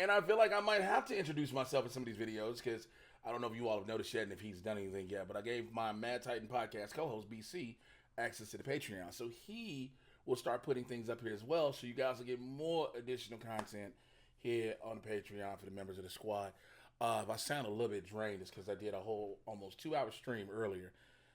And I feel like I might have to introduce myself in some of these videos because I don't know if you all have noticed yet and if he's done anything yet, but I gave my Mad Titan podcast co-host BC access to the Patreon, so he will start putting things up here as well, so you guys will get more additional content here on the Patreon for the members of the squad. If I sound a little bit drained, it's because I did a whole almost 2 hour stream earlier,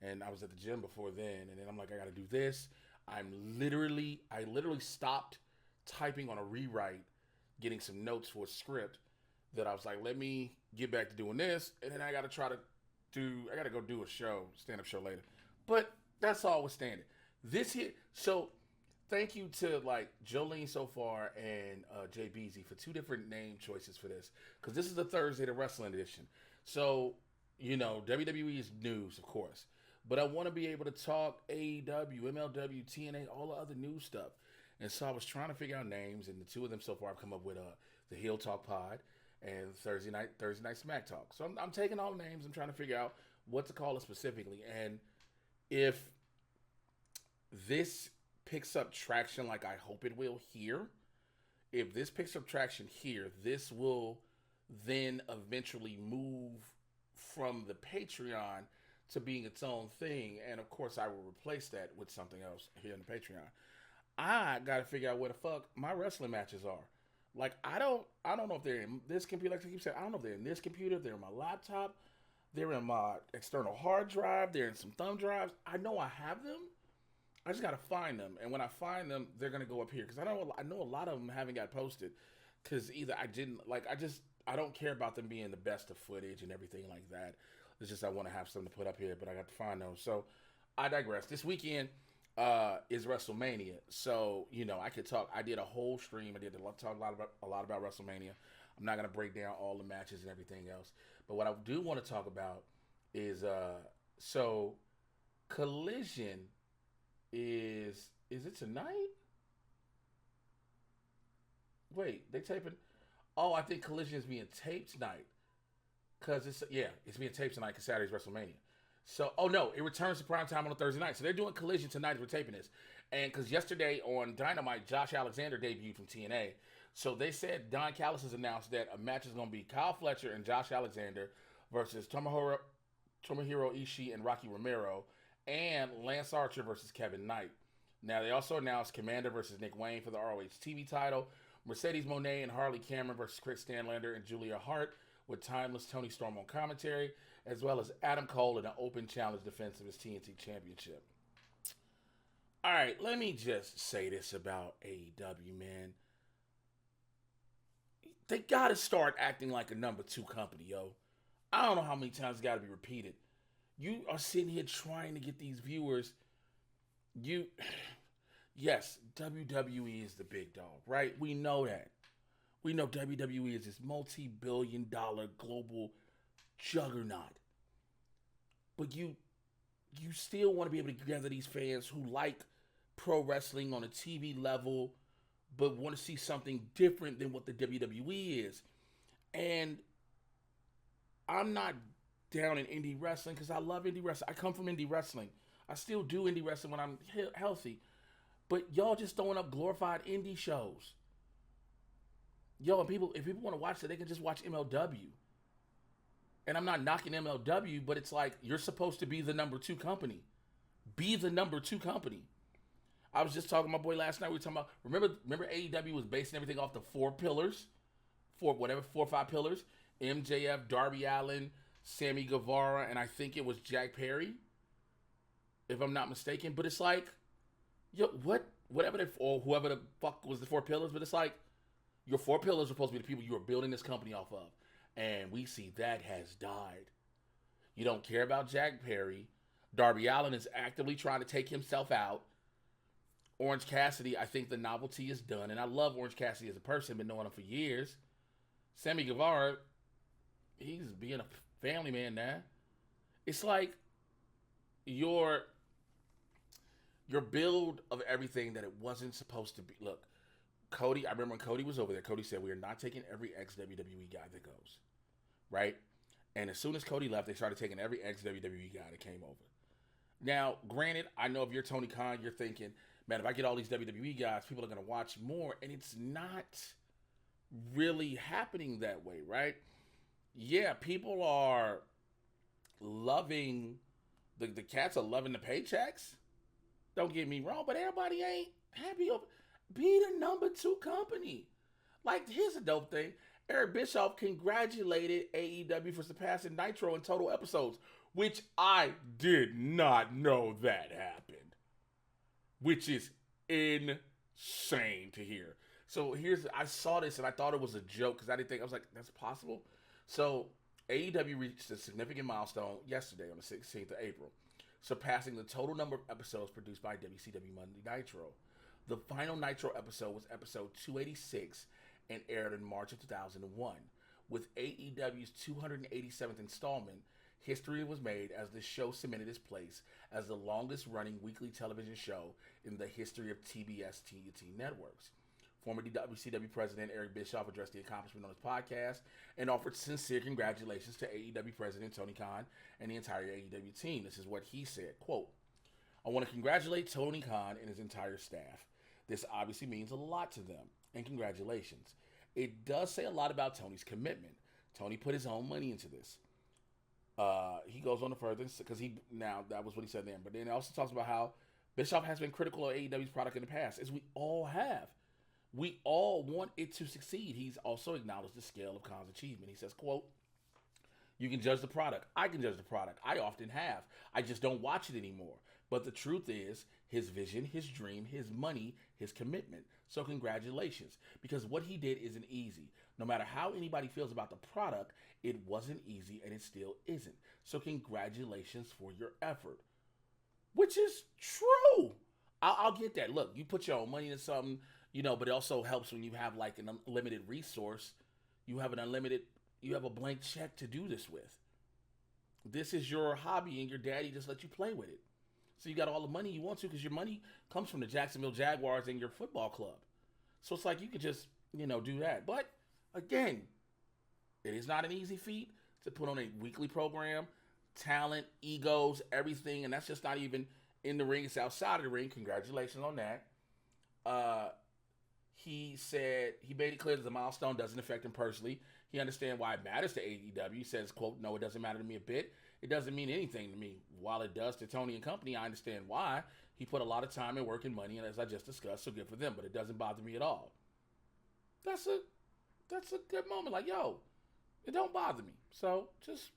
and I was at the gym before then, and then I'm like, I got to do this. I literally stopped typing on a rewrite, getting some notes for a script that I was like, let me get back to doing this, and then I got to go do a show, stand up show later. But that's all withstanding. This here, so thank you to like Jolene so far and Jay Beezy for 2 different name choices for this, because this is the Thursday the Wrestling edition. So WWE is news, of course, but I want to be able to talk AEW, MLW, TNA, all the other news stuff. And so I was trying to figure out names, and the 2 of them so far have come up with the Heel Talk Pod and Thursday night Smack Talk. So I'm taking all the names. I'm trying to figure out what to call it specifically, and if this picks up traction like I hope it will here, if this picks up traction here, this will then eventually move from the Patreon to being its own thing. And of course, I will replace that with something else here in the Patreon. I got to figure out where the fuck my wrestling matches are. Like, I don't know if they're in this computer. Like I keep saying, I don't know if they're in this computer. They're in my laptop. They're in my external hard drive. They're in some thumb drives. I know I have them. I just gotta find them, and when I find them, they're gonna go up here because I know a lot of them haven't got posted because either I don't care about them being the best of footage and everything like that. It's just I want to have something to put up here, but I got to find those. So I digress. This weekend is WrestleMania, so I could talk. I did a whole stream. I did talk a lot about WrestleMania. I'm not gonna break down all the matches and everything else, but what I do want to talk about is so Collision. Is it tonight? Wait, they taping? Oh, I think Collision is being taped tonight. Cause it's being taped tonight because Saturday's WrestleMania. So, oh no, it returns to prime time on a Thursday night. So they're doing Collision tonight as we're taping this. And because yesterday on Dynamite, Josh Alexander debuted from TNA. So they said Don Callis has announced that a match is going to be Kyle Fletcher and Josh Alexander versus Tomohiro Ishii and Rocky Romero, and Lance Archer versus Kevin Knight. Now, they also announced Commander versus Nick Wayne for the ROH TV title, Mercedes Moné and Harley Cameron versus Chris Stanlander and Julia Hart with timeless Tony Storm on commentary, as well as Adam Cole in an open challenge defense of his TNT Championship. All right, let me just say this about AEW, man. They got to start acting like a number 2 company, yo. I don't know how many times it's got to be repeated. You are sitting here trying to get these viewers. Yes, WWE is the big dog, right? We know that. We know WWE is this multi-billion-dollar global juggernaut. But you still want to be able to gather these fans who like pro wrestling on a TV level, but want to see something different than what the WWE is. And I'm not down in indie wrestling because I love indie wrestling. I come from indie wrestling. I still do indie wrestling when I'm healthy. But y'all just throwing up glorified indie shows. Yo, if people want to watch it, they can just watch MLW. And I'm not knocking MLW, but it's like you're supposed to be the number 2 company. Be the number 2 company. I was just talking to my boy last night. We were talking about remember AEW was basing everything off the 4 pillars, 4 or 5 pillars. MJF, Darby Allin, Sammy Guevara, and I think it was Jack Perry, if I'm not mistaken. But it's like, yo, whatever or whoever the fuck was the 4 pillars, but it's like, your 4 pillars are supposed to be the people you are building this company off of. And we see that has died. You don't care about Jack Perry. Darby Allin is actively trying to take himself out. Orange Cassidy, I think the novelty is done. And I love Orange Cassidy as a person, been knowing him for years. Sammy Guevara, he's being a family man now. It's like your build of everything that it wasn't supposed to be. Look, Cody, I remember when Cody was over there, Cody said, we are not taking every ex-WWE guy that goes. Right? And as soon as Cody left, they started taking every ex-WWE guy that came over. Now, granted, I know if you're Tony Khan, you're thinking, man, if I get all these WWE guys, people are going to watch more. And it's not really happening that way, right? Yeah, people are loving the cats are loving the paychecks. Don't get me wrong, but everybody ain't happy of be the number two company. Like, here's a dope thing. Eric Bischoff congratulated AEW for surpassing Nitro in total episodes, which I did not know that happened. Which is insane to hear. So I saw this and I thought it was a joke because I didn't think, I was like, that's possible. So AEW reached a significant milestone yesterday on the 16th of April, surpassing the total number of episodes produced by WCW Monday Nitro. The final Nitro episode was episode 286 and aired in March of 2001. With AEW's 287th installment, history was made as the show cemented its place as the longest running weekly television show in the history of TBS TNT networks. Former WCW President Eric Bischoff addressed the accomplishment on his podcast and offered sincere congratulations to AEW President Tony Khan and the entire AEW team. This is what he said, quote, "I want to congratulate Tony Khan and his entire staff. This obviously means a lot to them, and congratulations. It does say a lot about Tony's commitment. Tony put his own money into this." He goes on to further, because that was what he said then, but then it also talks about how Bischoff has been critical of AEW's product in the past, as we all have. We all want it to succeed. He's also acknowledged the scale of Khan's achievement. He says, quote, "You can judge the product. I can judge the product. I often have. I just don't watch it anymore. But the truth is, his vision, his dream, his money, his commitment. So congratulations. Because what he did isn't easy. No matter how anybody feels about the product, it wasn't easy and it still isn't. So congratulations for your effort." Which is true. I'll get that. Look, you put your own money into something, but it also helps when you have like an unlimited resource. You have a blank check to do this with. This is your hobby and your daddy just let you play with it. So you got all the money you want to because your money comes from the Jacksonville Jaguars and your football club. So it's like you could just, do that. But again, it is not an easy feat to put on a weekly program, talent, egos, everything. And that's just not even in the ring. It's outside of the ring. Congratulations on that. He said he made it clear that the milestone doesn't affect him personally. He understands why it matters to AEW. He says, quote, "No, it doesn't matter to me a bit. It doesn't mean anything to me. While it does to Tony and company, I understand why. He put a lot of time and work and money, and as I just discussed, so good for them. But it doesn't bother me at all." That's a good moment. Like, yo, it don't bother me. So just,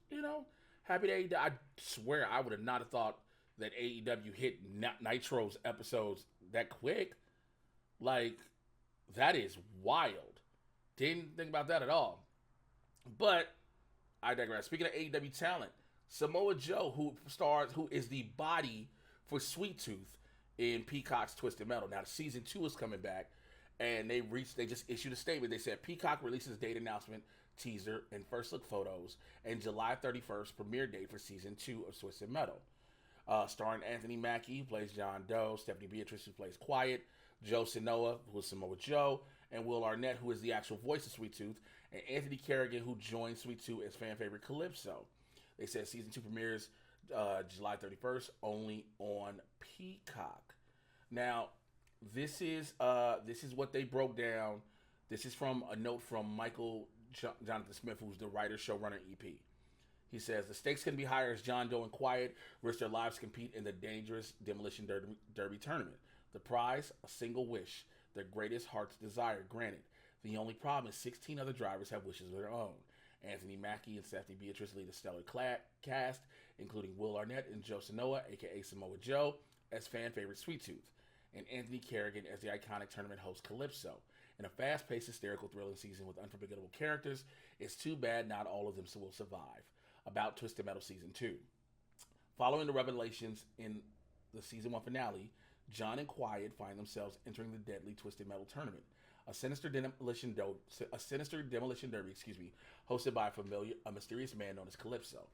happy to AEW. I swear I would have not have thought that AEW hit Nitro's episodes that quick. Like, that is wild. Didn't think about that at all. But I digress. Speaking of AEW talent, Samoa Joe, who is the body for Sweet Tooth in Peacock's Twisted Metal. Now, season 2 is coming back, and they just issued a statement. They said Peacock releases date announcement, teaser, and first look photos, and July 31st premiere date for season 2 of Twisted Metal. Starring Anthony Mackie, who plays John Doe, Stephanie Beatrice, who plays Quiet, Joe Sanoa, who is Samoa Joe, and Will Arnett, who is the actual voice of Sweet Tooth, and Anthony Kerrigan, who joined Sweet Tooth as fan favorite Calypso. They said season 2 premieres July 31st, only on Peacock. Now, this is what they broke down. This is from a note from Michael Jonathan Smith, who's the writer, showrunner, EP. He says, "The stakes can be higher as John Doe and Quiet risk their lives to compete in the dangerous Demolition Derby tournament. The prize, a single wish, their greatest heart's desire granted. The only problem is 16 other drivers have wishes of their own. Anthony Mackie and Stephanie Beatrice lead a stellar cast, including Will Arnett and Joe Sanoa, aka Samoa Joe, as fan favorite Sweet Tooth, and Anthony Kerrigan as the iconic tournament host Calypso. In a fast-paced, hysterical, thrilling season with unforgettable characters, it's too bad not all of them will survive." About Twisted Metal Season 2. Following the revelations in the Season 1 finale, John and Quiet find themselves entering the deadly Twisted Metal tournament, a sinister demolition derby, hosted by a mysterious man known as Calypso.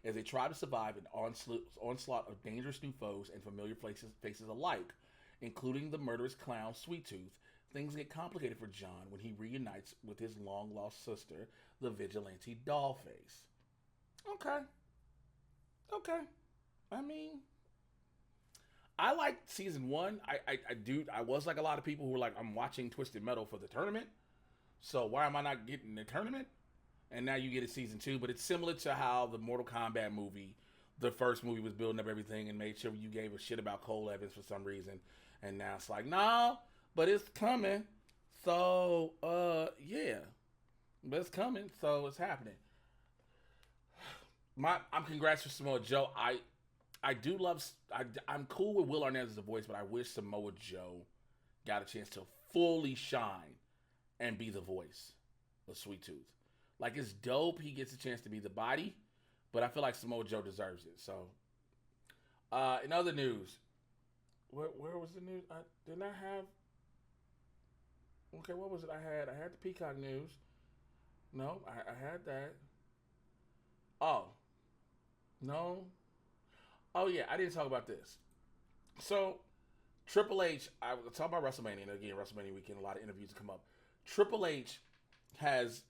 As they try to survive an onslaught of dangerous new foes and familiar faces alike, including the murderous clown Sweet Tooth, things get complicated for John when he reunites with his long-lost sister, the vigilante Dollface. Okay. I mean, I liked season 1. I was like a lot of people who were like, I'm watching Twisted Metal for the tournament. So why am I not getting the tournament? And now you get a season 2, but it's similar to how the Mortal Kombat movie, the first movie, was building up everything and made sure you gave a shit about Cole Evans for some reason, and now it's like, no, but it's coming. So yeah, but it's coming, so it's happening. I'm congrats for Samoa Joe. I do love. I'm cool with Will Arnett as the voice, but I wish Samoa Joe got a chance to fully shine and be the voice of Sweet Tooth. Like, it's dope he gets a chance to be the body, but I feel like Samoa Joe deserves it. So, in other news, where was the news? Didn't I have? Okay, what was it? I had the Peacock news. No, I had that. Oh no. Oh yeah, I didn't talk about this. So Triple H, I was talking about WrestleMania, and again, WrestleMania weekend, a lot of interviews come up. Triple H has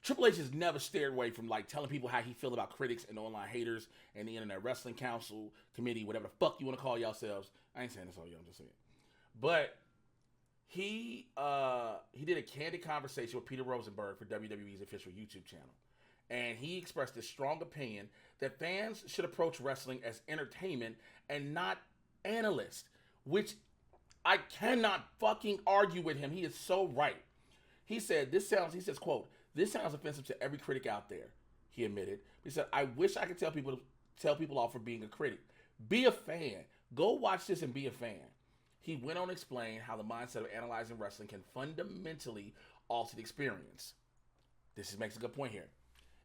Triple H has never steered away from like telling people how he feel about critics and online haters and the Internet Wrestling Council committee, whatever the fuck you want to call yourselves. I ain't saying this all, I'm just saying. But he did a candid conversation with Peter Rosenberg for WWE's official YouTube channel. And he expressed his strong opinion that fans should approach wrestling as entertainment and not analysts, which I cannot fucking argue with him. He is so right. He says, quote, this sounds offensive to every critic out there, he admitted. He said, I wish I could tell people off for being a critic. Be a fan. Go watch this and be a fan. He went on to explain how the mindset of analyzing wrestling can fundamentally alter the experience. This makes a good point here.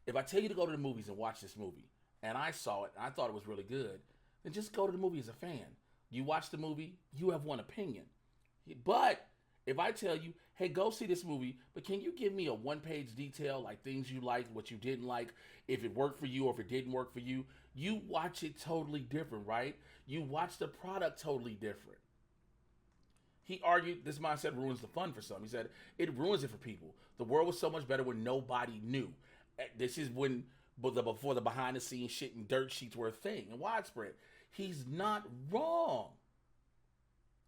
If I tell you to go to the movies and watch this movie, and I saw it and I thought it was really good, then just go to the movie as a fan. You watch the movie, you have one opinion. But if I tell you, hey, go see this movie, but can you give me a one-page detail, like things you liked, what you didn't like, if it worked for you or if it didn't work for you, you watch it totally different, right? You watch the product totally different. He argued this mindset ruins the fun for some. He said, it ruins it for people. The world was so much better when nobody knew. This is when before the behind the scenes shit and dirt sheets were a thing and widespread. He's not wrong.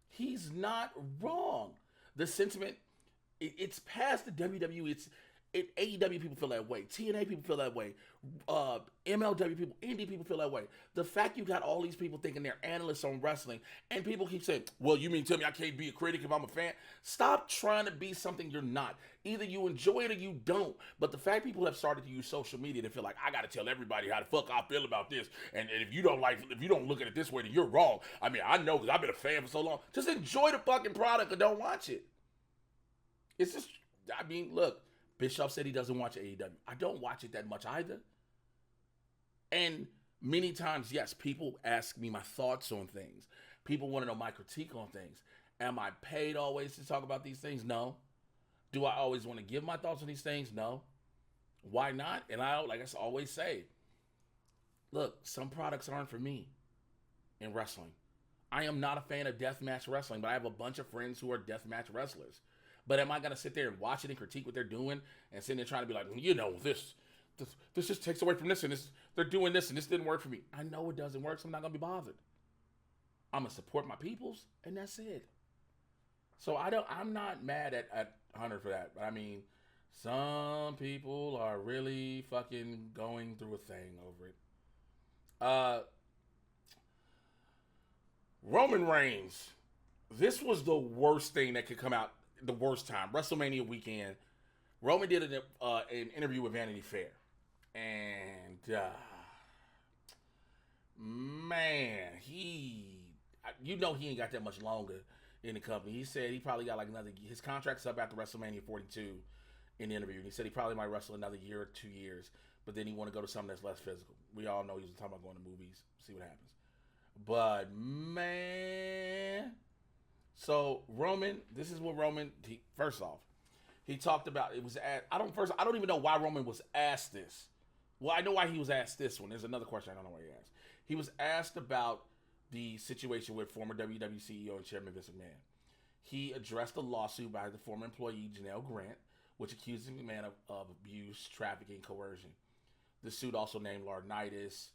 He's not wrong. The sentiment, it's past the WWE. AEW people feel that way. TNA people feel that way. MLW people, indie people feel that way. The fact you got all these people thinking they're analysts on wrestling, and people keep saying, well, you mean tell me I can't be a critic if I'm a fan? Stop trying to be something you're not. Either you enjoy it or you don't. But the fact people have started to use social media to feel like, I got to tell everybody how the fuck I feel about this. And if you don't look at it this way, then you're wrong. I mean, I know because I've been a fan for so long. Just enjoy the fucking product or don't watch it. It's just, I mean, look. Bischoff said he doesn't watch AEW. I don't watch it that much either. And many times, yes, people ask me my thoughts on things. People want to know my critique on things. Am I paid always to talk about these things? No. Do I always want to give my thoughts on these things? No. Why not? And I, like I always say, look, some products aren't for me in wrestling. I am not a fan of deathmatch wrestling, but I have a bunch of friends who are deathmatch wrestlers. But am I going to sit there and watch it and critique what they're doing and sitting there trying to be like, you know, this just takes away from this and this, they're doing this and this didn't work for me. I know it doesn't work, so I'm not going to be bothered. I'm going to support my peoples, and that's it. So I'm not mad at Hunter for that. But I mean, some people are really fucking going through a thing over it. Roman Reigns. This was the worst thing that could come out. The worst time. WrestleMania weekend. Roman did an interview with Vanity Fair. And, man, you know he ain't got that much longer in the company. He said he probably got like his contract's up after WrestleMania 42 in the interview. And he said he probably might wrestle another year or 2 years. But then he want to go to something that's less physical. We all know he was talking about going to movies. See what happens. But, man... So Roman, this is what Roman. First off, he talked about it was. I don't even know why Roman was asked this. Well, I know why he was asked this one. There's another question I don't know why he asked. He was asked about the situation with former WWE CEO and Chairman Vince McMahon. He addressed a lawsuit by the former employee Janelle Grant, which accuses McMahon of abuse, trafficking, coercion. The suit also named Laurinaitis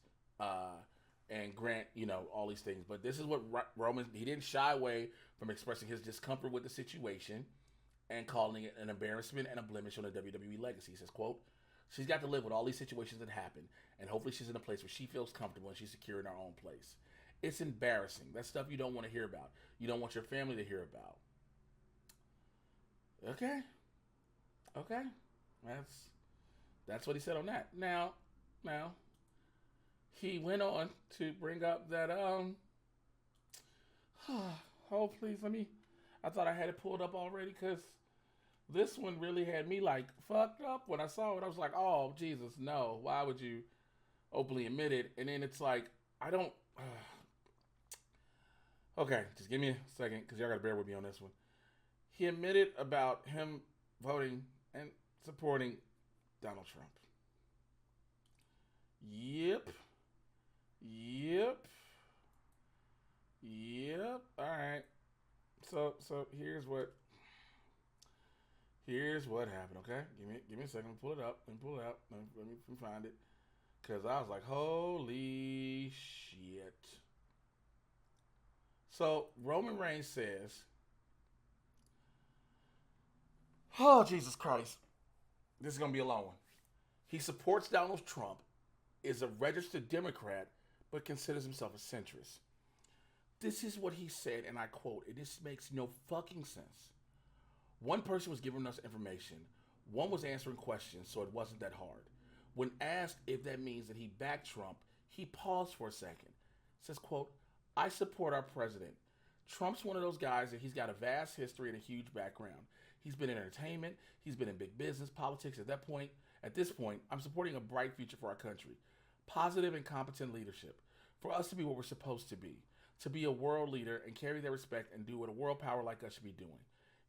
and Grant, you know, all these things. But this is what Roman, he didn't shy away from expressing his discomfort with the situation. and calling it an embarrassment and a blemish on the WWE legacy. He says, quote, she's got to live with all these situations that happen, and hopefully she's in a place where she feels comfortable and she's secure in her own place. It's embarrassing. That's stuff you don't want to hear about. You don't want your family to hear about. Okay. Okay. That's what he said on that. Now, he went on to bring up that oh please I thought I had it pulled up already because this one really had me like fucked up when I saw it. I was like, oh Jesus, no. Why would you openly admit it? And then it's like, I don't okay, just give me a second because y'all gotta bear with me on this one. He admitted about him voting and supporting Donald Trump. Yep. All right. So here's what happened. Okay, give me a second. Pull it up. Let me pull it out. Let me find it. Cause I was like, holy shit. So Roman Reigns says, oh Jesus Christ, this is gonna be a long one. He supports Donald Trump, is a registered Democrat, but considers himself a centrist. This is what he said, and I quote, and this makes no fucking sense. One person was giving us information. One was answering questions, so it wasn't that hard. When asked if that means that he backed Trump, he paused for a second. Says, quote, I support our president. Trump's one of those guys that he's got a vast history and a huge background. He's been in entertainment. He's been in big business, politics. At this point, I'm supporting a bright future for our country. Positive and competent leadership. For us to be what we're supposed to be a world leader and carry their respect and do what a world power like us should be doing.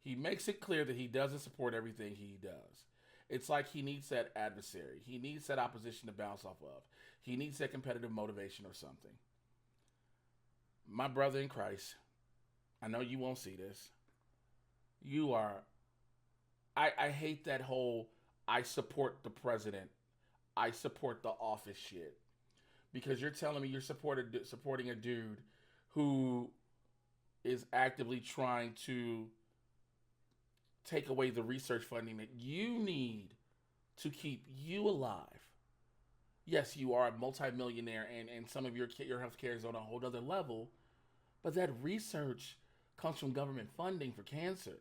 He makes it clear that he doesn't support everything he does. It's like he needs that adversary. He needs that opposition to bounce off of. He needs that competitive motivation or something. My brother in Christ, I know you won't see this. You are, I hate that whole, I support the president, I support the office shit. Because you're telling me you're supporting a dude who is actively trying to take away the research funding that you need to keep you alive. Yes, you are a multimillionaire and some of your health care is on a whole other level, but that research comes from government funding for cancer.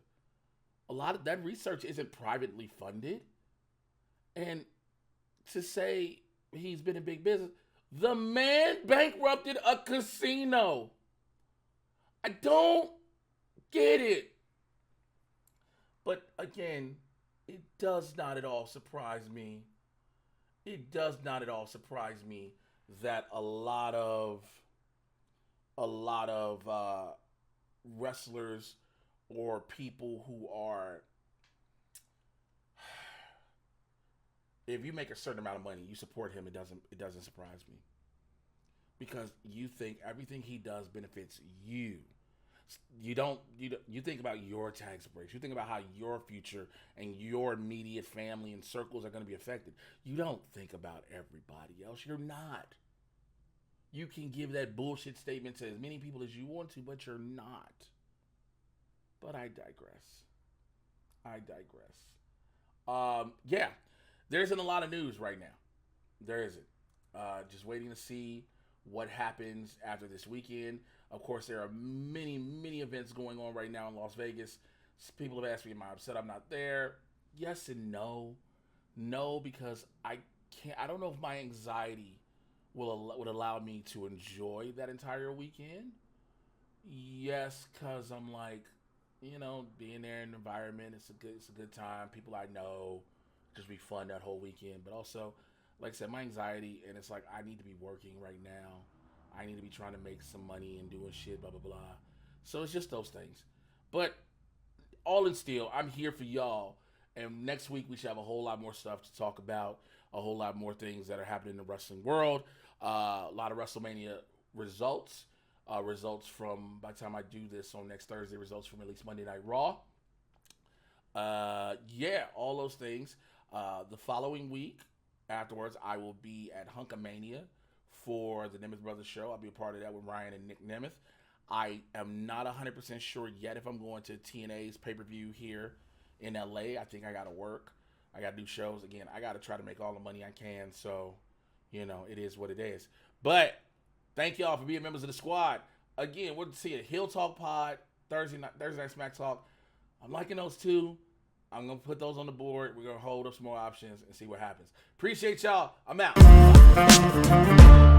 A lot of that research isn't privately funded. And to say he's been in big business, the man bankrupted a casino. I don't get it. But again, it does not at all surprise me. It does not at all surprise me that a lot of wrestlers or people who are, if you make a certain amount of money, you support him. It doesn't surprise me, because you think everything he does benefits you. You think about your tax breaks. You think about how your future and your immediate family and circles are going to be affected. You don't think about everybody else. You're not. You can give that bullshit statement to as many people as you want to, but you're not. But I digress. Yeah, there isn't a lot of news right now. There isn't. Just waiting to see what happens after this weekend. Of course, there are many, many events going on right now in Las Vegas. People have asked me, am I upset I'm not there? Yes and no. No, because I don't know if my anxiety would allow me to enjoy that entire weekend. Yes, because I'm like, being there in the environment, it's a good time. People I know, just be fun that whole weekend. But also, like I said, my anxiety, and it's like I need to be working right now. I need to be trying to make some money and doing shit, blah, blah, blah. So it's just those things. But all in still, I'm here for y'all. And next week, we should have a whole lot more stuff to talk about. A whole lot more things that are happening in the wrestling world. A lot of WrestleMania results. Results from, by the time I do this on next Thursday, results from at least Monday Night Raw. Yeah, all those things. The following week, afterwards, I will be at Hunkamania for the Nemeth Brothers show. I'll be a part of that with Ryan and Nick Nemeth. I am not 100% sure yet if I'm going to TNA's pay-per-view here in LA. I think I got to work. I got to do shows. Again, I got to try to make all the money I can. So, it is what it is. But thank y'all for being members of the squad. Again, we'll see a Hill Talk Pod, Thursday night Smack Talk. I'm liking those two. I'm going to put those on the board. We're going to hold up some more options and see what happens. Appreciate y'all. I'm out.